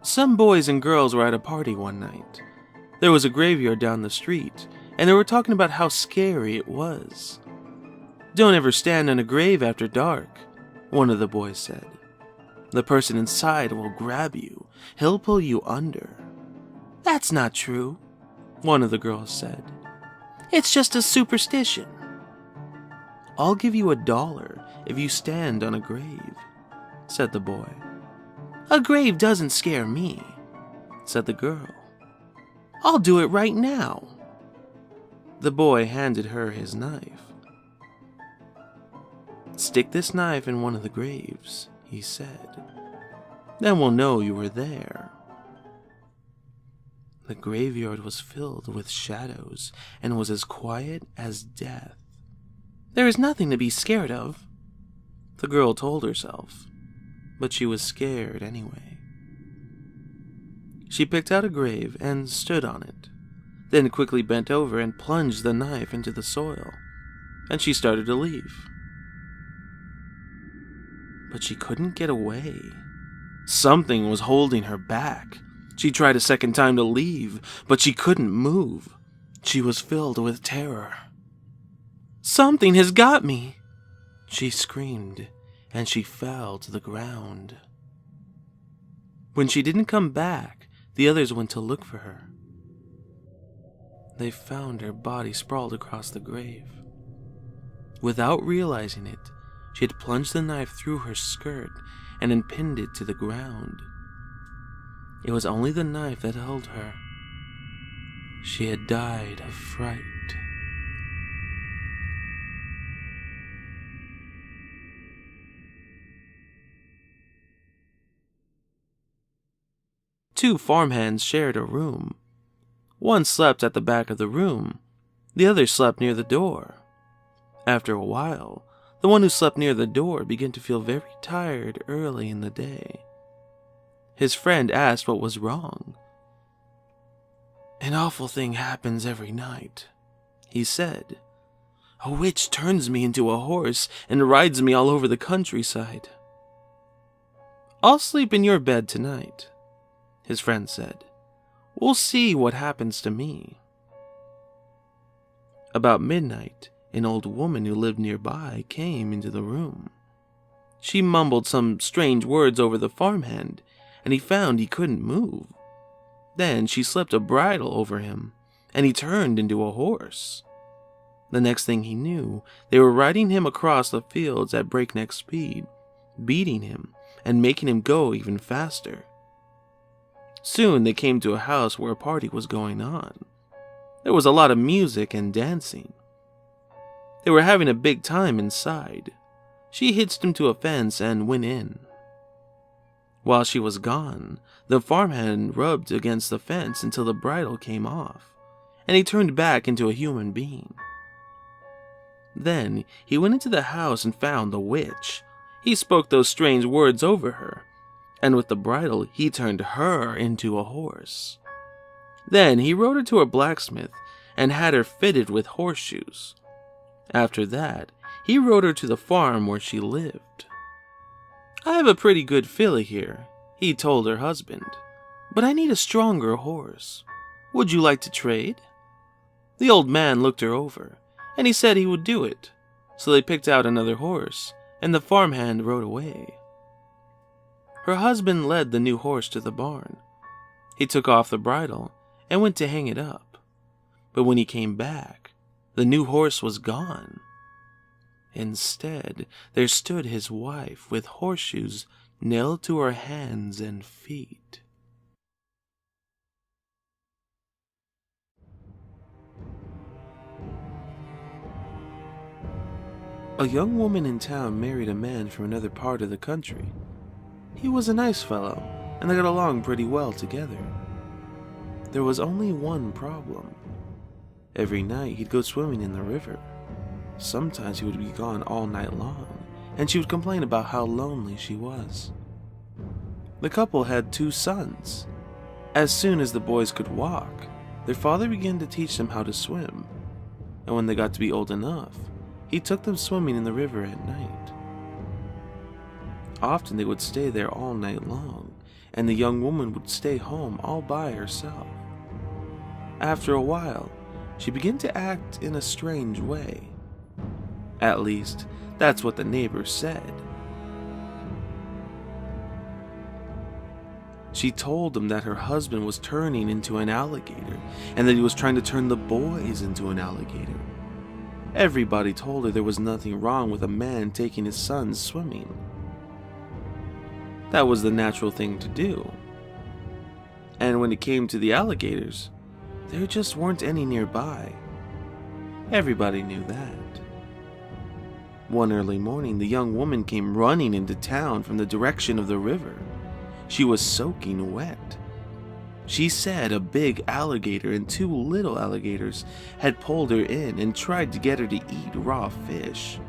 Some boys and girls were at a party one night. There was a graveyard down the street, and they were talking about how scary it was. "Don't ever stand on a grave after dark," one of the boys said. "The person inside will grab you. He'll pull you under." "That's not true," one of the girls said. "It's just a superstition." "I'll give you $1 if you stand on a grave," said the boy. "A grave doesn't scare me," said the girl. "I'll do it right now." The boy handed her his knife. "Stick this knife in one of the graves," he said. "Then we'll know you were there." The graveyard was filled with shadows and was as quiet as death. "There is nothing to be scared of," the girl told herself, but she was scared anyway. She picked out a grave and stood on it, then quickly bent over and plunged the knife into the soil, and she started to leave. But she couldn't get away. Something was holding her back. She tried a second time to leave, but she couldn't move. She was filled with terror. "Something has got me!" she screamed, and she fell to the ground. When she didn't come back, the others went to look for her. They found her body sprawled across the grave. Without realizing it, she had plunged the knife through her skirt and then pinned it to the ground. It was only the knife that held her. She had died of fright. Two farmhands shared a room. One slept at the back of the room. The other slept near the door. After a while, the one who slept near the door began to feel very tired early in the day. His friend asked what was wrong. "An awful thing happens every night," he said. "A witch turns me into a horse and rides me all over the countryside." "I'll sleep in your bed tonight," his friend said. "We'll see what happens to me." About midnight, an old woman who lived nearby came into the room. She mumbled some strange words over the farmhand, and he found he couldn't move. Then she slipped a bridle over him, and he turned into a horse. The next thing he knew, they were riding him across the fields at breakneck speed, beating him and making him go even faster. Soon they came to a house where a party was going on. There was a lot of music and dancing. They were having a big time inside. She hitched him to a fence and went in. While she was gone, the farmhand rubbed against the fence until the bridle came off, and he turned back into a human being. Then he went into the house and found the witch. He spoke those strange words over her, and with the bridle he turned her into a horse. Then he rode her to a blacksmith and had her fitted with horseshoes. After that, he rode her to the farm where she lived. "I have a pretty good filly here," he told her husband, "but I need a stronger horse. Would you like to trade?" The old man looked her over, and he said he would do it, so they picked out another horse, and the farmhand rode away. Her husband led the new horse to the barn. He took off the bridle and went to hang it up, but when he came back, the new horse was gone. Instead, there stood his wife with horseshoes nailed to her hands and feet. A young woman in town married a man from another part of the country. He was a nice fellow, and they got along pretty well together. There was only one problem. Every night he'd go swimming in the river. Sometimes he would be gone all night long, and she would complain about how lonely she was. The couple had 2 sons. As soon as the boys could walk, their father began to teach them how to swim, and when they got to be old enough, he took them swimming in the river at night. Often they would stay there all night long, and the young woman would stay home all by herself. After a while, she began to act in a strange way. At least, that's what the neighbors said. She told them that her husband was turning into an alligator and that he was trying to turn the boys into an alligator. Everybody told her there was nothing wrong with a man taking his sons swimming. That was the natural thing to do. And when it came to the alligators, there just weren't any nearby. Everybody knew that. One early morning, the young woman came running into town from the direction of the river. She was soaking wet. She said a big alligator and 2 little alligators had pulled her in and tried to get her to eat raw fish.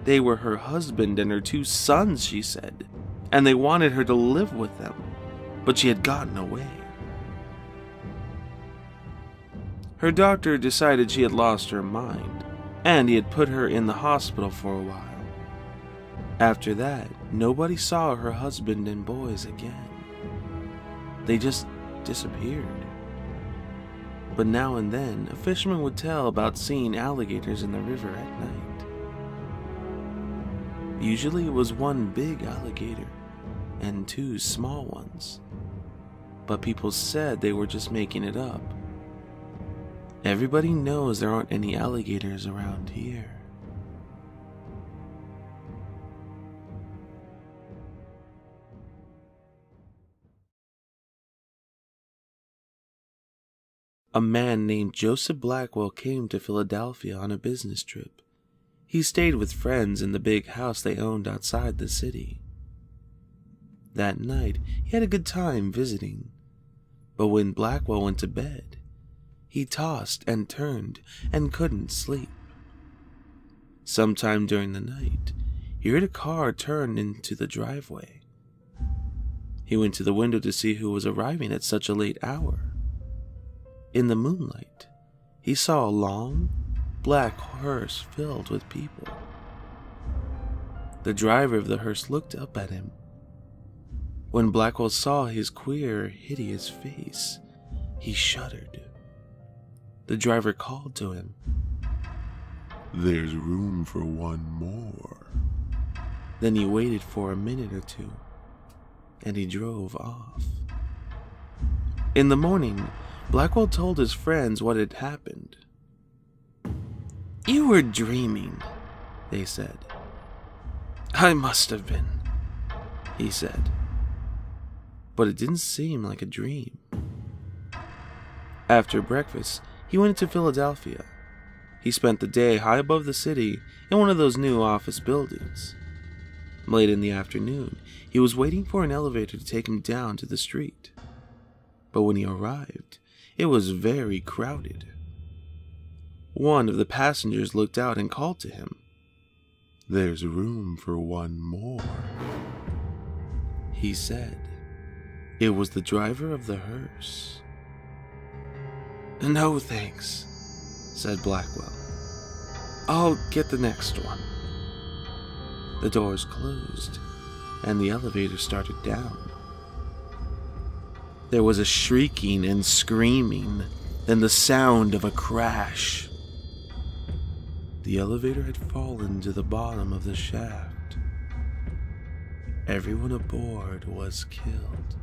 They were her husband and her 2 sons, she said, and they wanted her to live with them, but she had gotten away. Her doctor decided she had lost her mind, and he had put her in the hospital for a while. After that, nobody saw her husband and boys again. They just disappeared. But now and then, a fisherman would tell about seeing alligators in the river at night. Usually it was 1 big alligator and 2 small ones. But people said they were just making it up. Everybody knows there aren't any alligators around here. A man named Joseph Blackwell came to Philadelphia on a business trip. He stayed with friends in the big house they owned outside the city. That night, he had a good time visiting. But when Blackwell went to bed, he tossed and turned and couldn't sleep. Sometime during the night, he heard a car turn into the driveway. He went to the window to see who was arriving at such a late hour. In the moonlight, he saw a long, black hearse filled with people. The driver of the hearse looked up at him. When Blackwell saw his queer, hideous face, he shuddered. The driver called to him. "There's room for 1 more. Then he waited for a minute or 2, and he drove off. In the morning, Blackwell told his friends what had happened. "You were dreaming," they said. "I must have been," he said. But it didn't seem like a dream. After breakfast, he went to Philadelphia. He spent the day high above the city in one of those new office buildings. Late in the afternoon, he was waiting for an elevator to take him down to the street. But when he arrived, it was very crowded. One of the passengers looked out and called to him. "There's room for 1 more," he said. It was the driver of the hearse. "No thanks," said Blackwell. "I'll get the next one." The doors closed, and the elevator started down. There was a shrieking and screaming, then the sound of a crash. The elevator had fallen to the bottom of the shaft. Everyone aboard was killed.